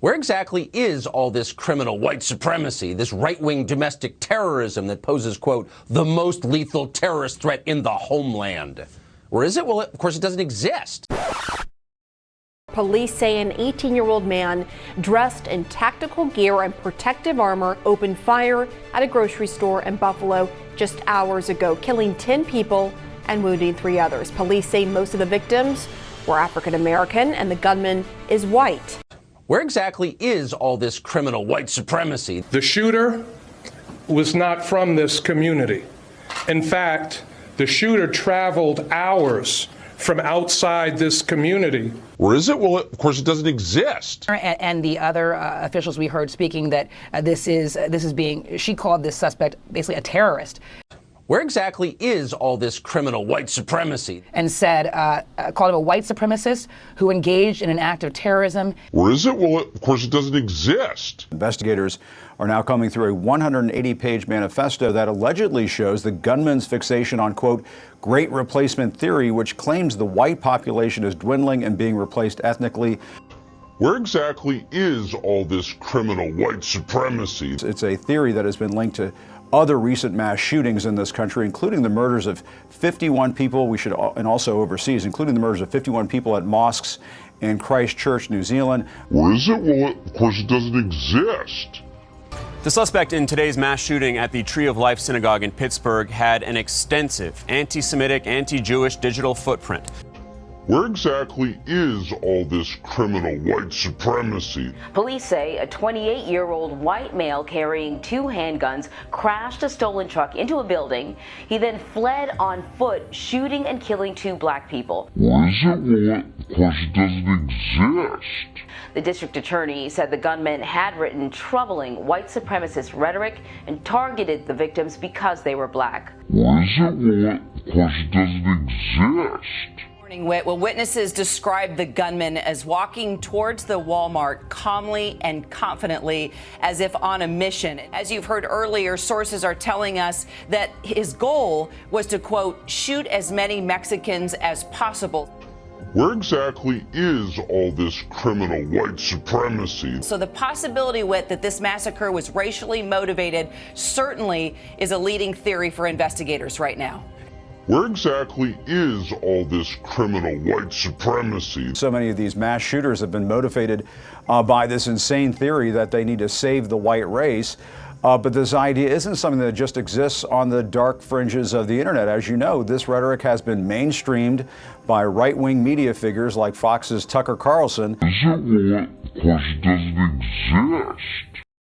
Where exactly is all this criminal white supremacy, this right-wing domestic terrorism that poses, quote, the most lethal terrorist threat in the homeland? Where is it? Well, of course, it doesn't exist. Police say an 18-year-old man dressed in tactical gear and protective armor opened fire at a grocery store in Buffalo just hours ago, killing 10 people and wounding 3 others. Police say most of the victims were African American and the gunman is white. Where exactly is all this criminal white supremacy? The shooter was not from this community. In fact, the shooter traveled hours from outside this community. Where is it? Well, of course, it doesn't exist. And the other officials we heard speaking that this is being, she called this suspect basically a terrorist. Where exactly is all this criminal white supremacy? And said, called him a white supremacist who engaged in an act of terrorism. Where is it? Well, of course, it doesn't exist. Investigators are now coming through a 180-page manifesto that allegedly shows the gunman's fixation on, quote, great replacement theory, which claims the white population is dwindling and being replaced ethnically. Where exactly is all this criminal white supremacy? It's a theory that has been linked to other recent mass shootings in this country, including the murders of 51 people, and also overseas, including the murders of 51 people at mosques in Christchurch, New Zealand. Where is it? Well, of course, it doesn't exist. The suspect in today's mass shooting at the Tree of Life Synagogue in Pittsburgh had an extensive anti-Semitic, anti-Jewish digital footprint. Where exactly is all this criminal white supremacy? Police say a 28-year-old white male carrying 2 handguns crashed a stolen truck into a building. He then fled on foot, shooting and killing 2 black people. Where is it? Well, of course, it doesn't exist. The district attorney said the gunman had written troubling white supremacist rhetoric and targeted the victims because they were black. Where is it? Well, of course, it doesn't exist. Well, witnesses described the gunman as walking towards the Walmart calmly and confidently, as if on a mission. As you've heard earlier, sources are telling us that his goal was to, quote, shoot as many Mexicans as possible. Where exactly is all this criminal white supremacy? So the possibility that this massacre was racially motivated certainly is a leading theory for investigators right now. Where exactly is all this criminal white supremacy? So many of these mass shooters have been motivated by this insane theory that they need to save the white race. But this idea isn't something that just exists on the dark fringes of the internet. As you know, this rhetoric has been mainstreamed by right-wing media figures like Fox's Tucker Carlson. Is it? Well, of course, it doesn't exist.